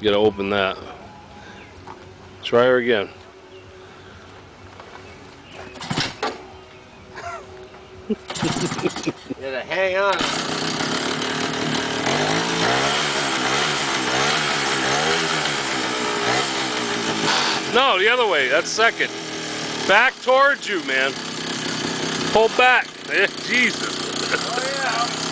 You gotta open that. Try her again. You gotta hang on. No, the other way. That's second. Back towards you, man. Pull back. Jesus. Oh yeah.